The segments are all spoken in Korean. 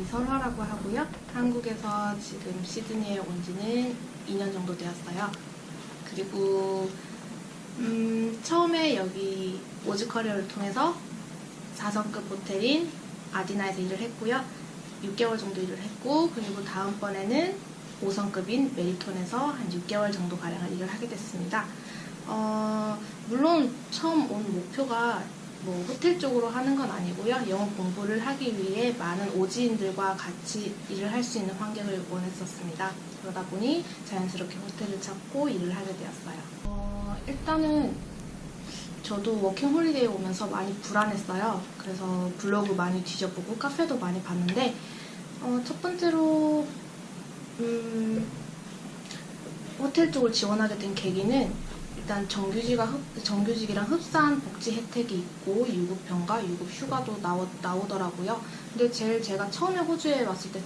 이설화라고 하고요. 한국에서 지금 시드니에 온 지는 2년 정도 되었어요. 그리고 처음에 여기 오즈커리어를 통해서 4성급 호텔인 아디나에서 일을 했고요. 6개월 정도 일을 했고, 그리고 다음번에는 5성급인 메리톤에서 한 6개월 정도 가량을 일을 하게 됐습니다. 물론 처음 온 목표가 뭐 호텔 쪽으로 하는 건 아니고요. 영어 공부를 하기 위해 많은 오지인들과 같이 일을 할 수 있는 환경을 원했었습니다. 그러다 보니 자연스럽게 호텔을 찾고 일을 하게 되었어요. 일단은 저도 워킹 홀리데이 오면서 많이 불안했어요. 그래서 블로그 많이 뒤져보고 카페도 많이 봤는데 첫 번째로 호텔 쪽을 지원하게 된 계기는 일단 정규직이랑 흡사한 복지 혜택이 있고 유급병가, 유급휴가도 나오더라고요. 근데 제가 처음에 호주에 왔을 때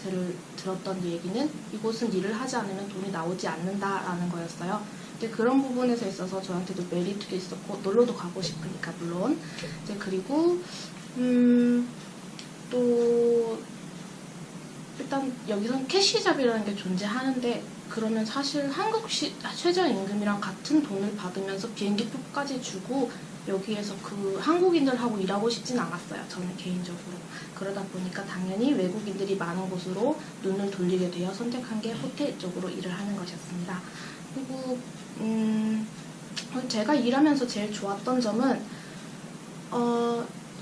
들었던 얘기는 이곳은 일을 하지 않으면 돈이 나오지 않는다라는 거였어요. 근데 그런 부분에서 있어서 저한테도 메리트도 있었고 놀러도 가고 싶으니까 물론 이제 그리고 또 일단 여기선 캐시잡이라는 게 존재하는데 그러면 사실 한국 최저임금이랑 같은 돈을 받으면서 비행기표까지 주고 여기에서 그 한국인들하고 일하고 싶진 않았어요. 저는 개인적으로. 그러다 보니까 당연히 외국인들이 많은 곳으로 눈을 돌리게 되어 선택한 게 호텔 쪽으로 일을 하는 것이었습니다. 그리고 제가 일하면서 제일 좋았던 점은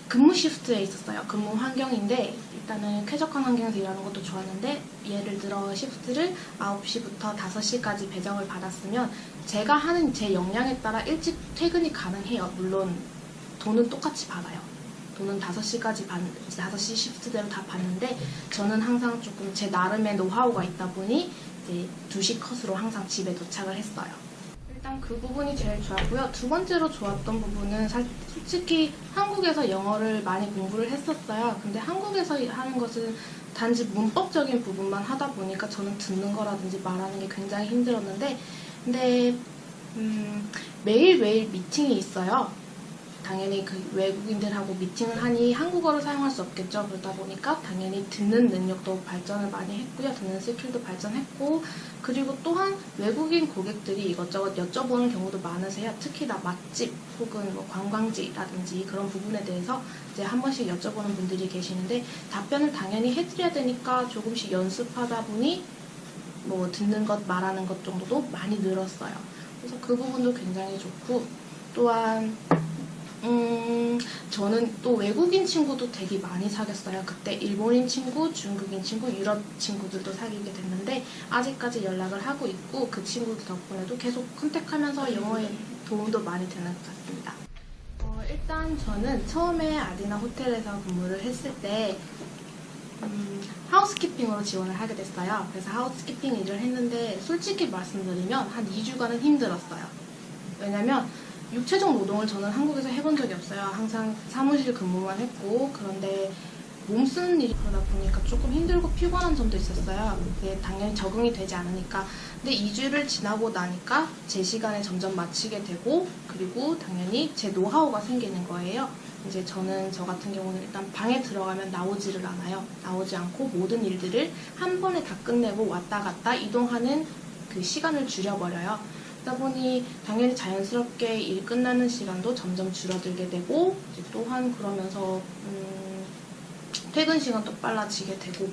근무 시프트에 있었어요. 근무 환경인데 일단은 쾌적한 환경에서 일하는 것도 좋았는데 예를 들어 시프트를 9시부터 5시까지 배정을 받았으면 제가 하는 제 역량에 따라 일찍 퇴근이 가능해요. 물론 돈은 똑같이 받아요. 돈은 5시 시프트대로 다 받는데 저는 항상 조금 제 나름의 노하우가 있다 보니 이제 2시 컷으로 항상 집에 도착을 했어요. 일단 그 부분이 제일 좋았고요. 두 번째로 좋았던 부분은 솔직히 한국에서 영어를 많이 공부를 했었어요. 근데 한국에서 하는 것은 단지 문법적인 부분만 하다 보니까 저는 듣는 거라든지 말하는 게 굉장히 힘들었는데 근데 매일매일 미팅이 있어요. 당연히 그 외국인들하고 미팅을 하니 한국어를 사용할 수 없겠죠. 그러다 보니까 당연히 듣는 능력도 발전을 많이 했고요. 듣는 스킬도 발전했고 그리고 또한 외국인 고객들이 이것저것 여쭤보는 경우도 많으세요. 특히나 맛집 혹은 뭐 관광지라든지 그런 부분에 대해서 이제 한 번씩 여쭤보는 분들이 계시는데 답변을 당연히 해드려야 되니까 조금씩 연습하다 보니 뭐 듣는 것, 말하는 것 정도도 많이 늘었어요. 그래서 그 부분도 굉장히 좋고 또한 저는 또 외국인 친구도 되게 많이 사귀었어요. 그때 일본인 친구, 중국인 친구, 유럽 친구들도 사귀게 됐는데 아직까지 연락을 하고 있고 그 친구들 덕분에도 계속 컨택하면서 영어에 도움도 많이 되는 것 같습니다. 일단 저는 처음에 아디나 호텔에서 근무를 했을 때 하우스키핑으로 지원을 하게 됐어요. 그래서 하우스키핑 일을 했는데 솔직히 말씀드리면 한 2주간은 힘들었어요. 왜냐면 육체적 노동을 저는 한국에서 해본 적이 없어요. 항상 사무실 근무만 했고 그런데 몸 쓰는 일이 그러다 보니까 조금 힘들고 피곤한 점도 있었어요. 그게 당연히 적응이 되지 않으니까. 근데 2주를 지나고 나니까 제 시간에 점점 마치게 되고 그리고 당연히 제 노하우가 생기는 거예요. 이제 저는 저 같은 경우는 일단 방에 들어가면 나오지를 않아요. 나오지 않고 모든 일들을 한 번에 다 끝내고 왔다 갔다 이동하는 그 시간을 줄여버려요. 그러다 보니 당연히 자연스럽게 일 끝나는 시간도 점점 줄어들게 되고 이제 또한 그러면서 퇴근 시간도 빨라지게 되고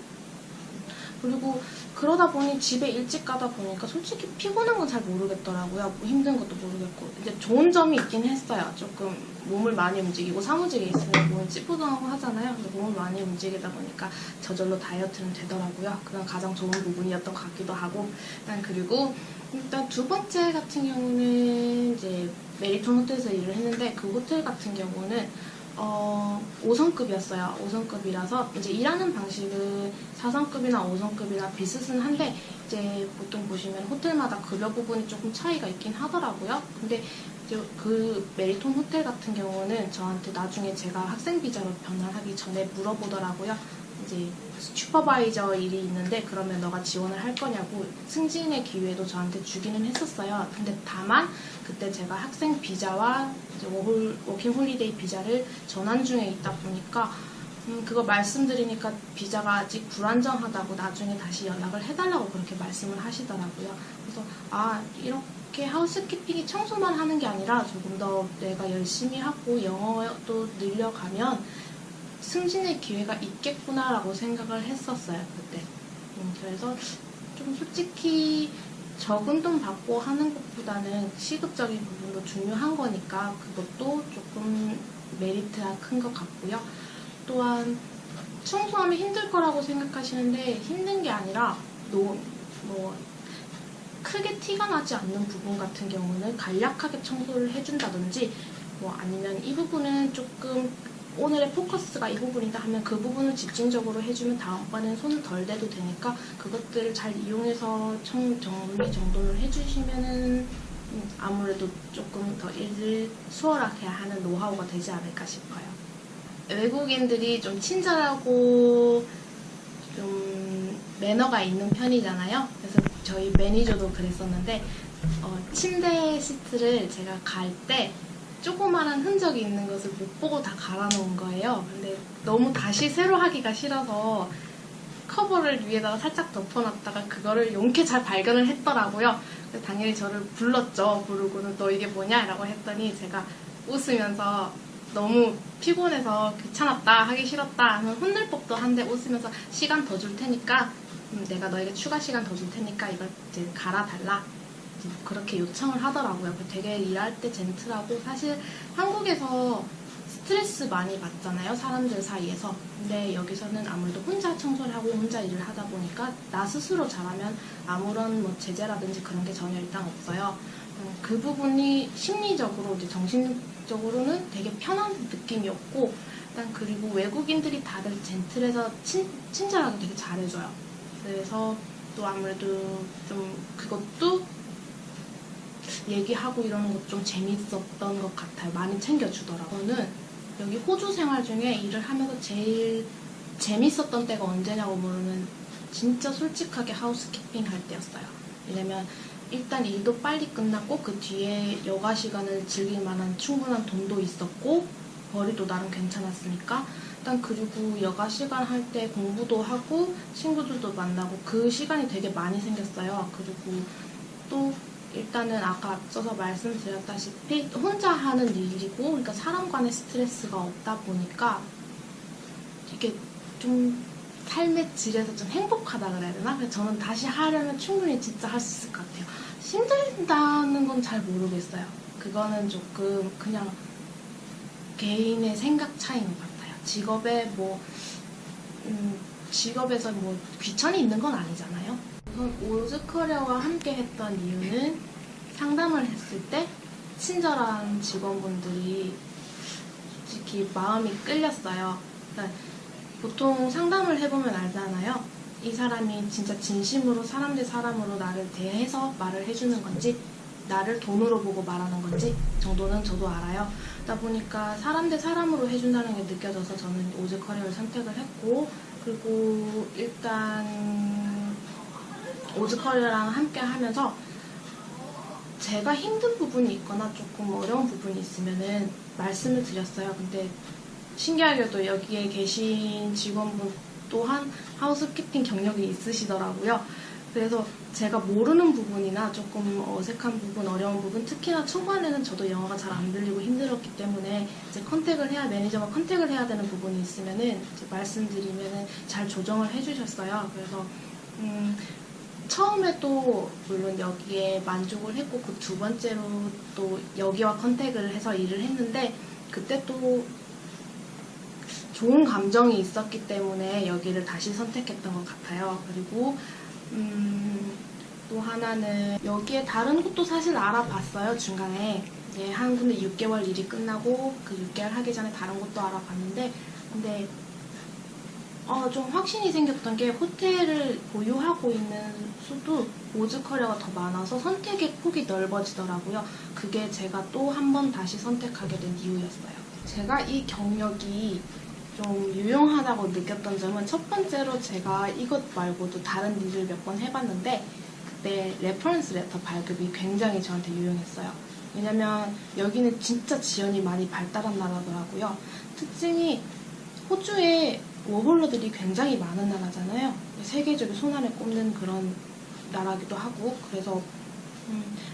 그리고 그러다 보니 집에 일찍 가다 보니까 솔직히 피곤한 건 잘 모르겠더라고요. 힘든 것도 모르겠고 이제 좋은 점이 있긴 했어요. 조금 몸을 많이 움직이고 사무직에 있으면 몸이 찌뿌둥하고 하잖아요. 근데 몸을 많이 움직이다 보니까 저절로 다이어트는 되더라고요. 그건 가장 좋은 부분이었던 것 같기도 하고 그리고 일단 두 번째 같은 경우는 이제 메리톤 호텔에서 일을 했는데 그 호텔 같은 경우는 5성급이었어요. 5성급이라서 이제 일하는 방식은 4성급이나 5성급이나 비슷은 한데 이제 보통 보시면 호텔마다 급여 부분이 조금 차이가 있긴 하더라고요. 근데 이제 그 메리톤 호텔 같은 경우는 저한테 나중에 제가 학생 비자로 변환하기 전에 물어보더라고요. 이제 슈퍼바이저 일이 있는데 그러면 너가 지원을 할 거냐고 승진의 기회도 저한테 주기는 했었어요. 근데 다만 그때 제가 학생 비자와 이제 워킹 홀리데이 비자를 전환 중에 있다 보니까 그거 말씀드리니까 비자가 아직 불안정하다고 나중에 다시 연락을 해달라고 그렇게 말씀을 하시더라고요. 그래서 이렇게 하우스키핑이 청소만 하는 게 아니라 조금 더 내가 열심히 하고 영어도 늘려가면 승진의 기회가 있겠구나라고 생각을 했었어요, 그때. 그래서 좀 솔직히 적은 돈 받고 하는 것보다는 시급적인 부분도 중요한 거니까 그것도 조금 메리트가 큰 것 같고요. 또한 청소하면 힘들 거라고 생각하시는데 힘든 게 아니라 크게 티가 나지 않는 부분 같은 경우는 간략하게 청소를 해준다든지 아니면 이 부분은 조금 오늘의 포커스가 이 부분이다 하면 그 부분을 집중적으로 해주면 다음번엔 손을 덜 대도 되니까 그것들을 잘 이용해서 정리 정돈을 해주시면은 아무래도 조금 더 일을 수월하게 하는 노하우가 되지 않을까 싶어요. 외국인들이 좀 친절하고 좀 매너가 있는 편이잖아요. 그래서 저희 매니저도 그랬었는데 침대 시트를 제가 갈 때 조그마한 흔적이 있는 것을 못 보고 다 갈아놓은 거예요. 근데 너무 다시 새로 하기가 싫어서 커버를 위에다가 살짝 덮어놨다가 그거를 용케 잘 발견을 했더라고요. 그래서 당연히 저를 불렀죠. 부르고는 너 이게 뭐냐? 라고 했더니 제가 웃으면서 너무 피곤해서 귀찮았다, 하기 싫었다 하면 혼낼 법도 한데 웃으면서 시간 더 줄 테니까 내가 너에게 추가 시간 더 줄 테니까 이걸 이제 갈아달라. 그렇게 요청을 하더라고요. 되게 일할 때 젠틀하고 사실 한국에서 스트레스 많이 받잖아요. 사람들 사이에서. 근데 여기서는 아무래도 혼자 청소를 하고 혼자 일을 하다 보니까 나 스스로 잘하면 아무런 제재라든지 그런 게 전혀 일단 없어요. 그 부분이 심리적으로 이제 정신적으로는 되게 편한 느낌이었고 일단 그리고 외국인들이 다들 젠틀해서 친절하게 되게 잘해줘요. 그래서 또 아무래도 좀 그것도 얘기하고 이러는 것도 좀 재밌었던 것 같아요. 많이 챙겨주더라고요. 저는 여기 호주 생활 중에 일을 하면서 제일 재밌었던 때가 언제냐고 물으면 진짜 솔직하게 하우스키핑 할 때였어요. 왜냐면 일단 일도 빨리 끝났고 그 뒤에 여가 시간을 즐길 만한 충분한 돈도 있었고 벌이도 나름 괜찮았으니까 일단 그리고 여가 시간 할 때 공부도 하고 친구들도 만나고 그 시간이 되게 많이 생겼어요. 그리고 또 일단은 아까 앞서서 말씀드렸다시피 혼자 하는 일이고 그러니까 사람 간의 스트레스가 없다 보니까 이게 좀 삶의 질에서 좀 행복하다 그래야 되나? 그래서 저는 다시 하려면 충분히 진짜 할 수 있을 것 같아요. 힘들다는 건 잘 모르겠어요. 그거는 조금 그냥 개인의 생각 차이인 것 같아요. 직업에서 귀천이 있는 건 아니잖아요. 우선 오즈커리어와 함께 했던 이유는 상담을 했을 때 친절한 직원분들이 솔직히 마음이 끌렸어요. 그러니까 보통 상담을 해보면 알잖아요. 이 사람이 진짜 진심으로 사람 대 사람으로 나를 대해서 말을 해주는 건지 나를 돈으로 보고 말하는 건지 정도는 저도 알아요. 그러다 보니까 사람 대 사람으로 해준다는 게 느껴져서 저는 오즈커리어를 선택을 했고 그리고 일단 오즈커리어랑 함께 하면서 제가 힘든 부분이 있거나 조금 어려운 부분이 있으면은 말씀을 드렸어요. 근데 신기하게도 여기에 계신 직원분 또한 하우스키핑 경력이 있으시더라고요. 그래서 제가 모르는 부분이나 조금 어색한 부분, 어려운 부분, 특히나 초반에는 저도 영어가 잘 안 들리고 힘들었기 때문에 이제 매니저가 컨택을 해야 되는 부분이 있으면은 이제 말씀드리면은 잘 조정을 해주셨어요. 그래서 처음에도 물론 여기에 만족을 했고 그 두 번째로 또 여기와 컨택을 해서 일을 했는데 그때 또 좋은 감정이 있었기 때문에 여기를 다시 선택했던 것 같아요. 그리고 또 하나는 여기에 다른 곳도 사실 알아봤어요. 중간에 한 군데 6개월 일이 끝나고 그 6개월 하기 전에 다른 곳도 알아봤는데 근데 좀 확신이 생겼던 게 호텔을 보유하고 있는 수도 오즈커리어가 더 많아서 선택의 폭이 넓어지더라고요. 그게 제가 또 한 번 다시 선택하게 된 이유였어요. 제가 이 경력이 좀 유용하다고 느꼈던 점은 첫 번째로 제가 이것 말고도 다른 일을 몇 번 해봤는데 그때 레퍼런스 레터 발급이 굉장히 저한테 유용했어요. 왜냐면 여기는 진짜 지연이 많이 발달한 나라더라고요. 특징이 호주에 워홀러들이 굉장히 많은 나라잖아요. 세계적인 손안에 꼽는 그런 나라기도 하고, 그래서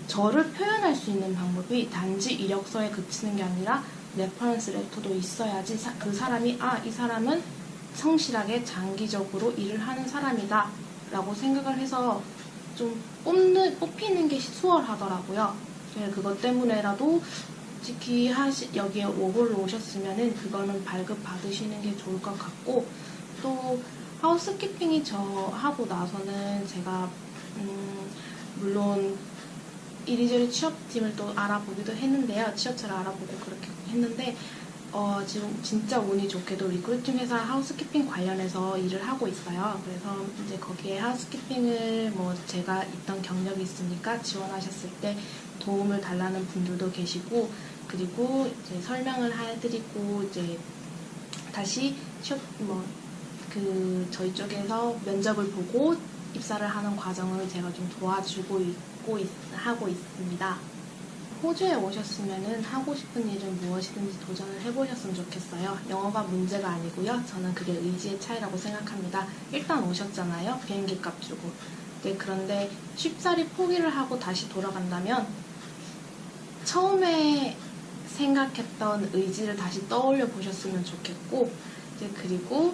저를 표현할 수 있는 방법이 단지 이력서에 그치는 게 아니라 레퍼런스 레터도 있어야지 그 사람이 이 사람은 성실하게 장기적으로 일을 하는 사람이다 라고 생각을 해서 좀 뽑히는 게 수월하더라고요. 그것 때문에라도 특히 여기에 워홀로 오셨으면은 그거는 발급 받으시는 게 좋을 것 같고, 또 하우스키핑이 저 하고 나서는 제가 물론 이리저리 취업팀을 또 알아보기도 했는데요. 취업처를 알아보고 그렇게 했는데 지금 진짜 운이 좋게도 리크루팅 회사 하우스키핑 관련해서 일을 하고 있어요. 그래서 이제 거기에 하우스키핑을 제가 있던 경력이 있으니까 지원하셨을 때 도움을 달라는 분들도 계시고, 그리고 이제 설명을 해드리고 이제 다시 저희 쪽에서 면접을 보고 입사를 하는 과정을 제가 좀 도와주고 하고 있습니다. 호주에 오셨으면은 하고 싶은 일은 무엇이든지 도전을 해보셨으면 좋겠어요. 영어가 문제가 아니고요. 저는 그게 의지의 차이라고 생각합니다. 일단 오셨잖아요. 비행기 값 주고. 네, 그런데 쉽사리 포기를 하고 다시 돌아간다면 처음에 생각했던 의지를 다시 떠올려 보셨으면 좋겠고, 이제 그리고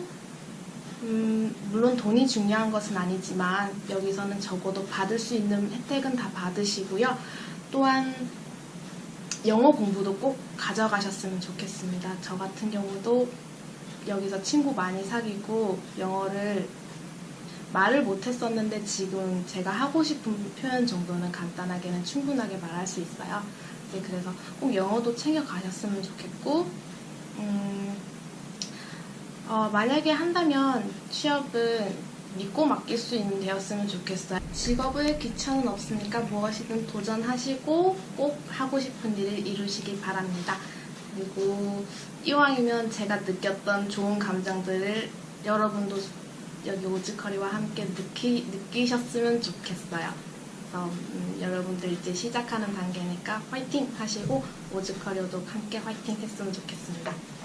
물론 돈이 중요한 것은 아니지만 여기서는 적어도 받을 수 있는 혜택은 다 받으시고요. 또한 영어 공부도 꼭 가져가셨으면 좋겠습니다. 저 같은 경우도 여기서 친구 많이 사귀고 영어를 말을 못했었는데 지금 제가 하고 싶은 표현 정도는 간단하게는 충분하게 말할 수 있어요. 네, 그래서 꼭 영어도 챙겨가셨으면 좋겠고, 만약에 한다면 취업은 믿고 맡길 수 있는 되었으면 좋겠어요. 직업의 귀천은 없으니까 무엇이든 도전하시고 꼭 하고 싶은 일을 이루시길 바랍니다. 그리고 이왕이면 제가 느꼈던 좋은 감정들을 여러분도 여기 오즈커리와 함께 느끼셨으면 좋겠어요. 그래서 여러분들 이제 시작하는 단계니까 화이팅 하시고 오즈커리도 함께 화이팅 했으면 좋겠습니다.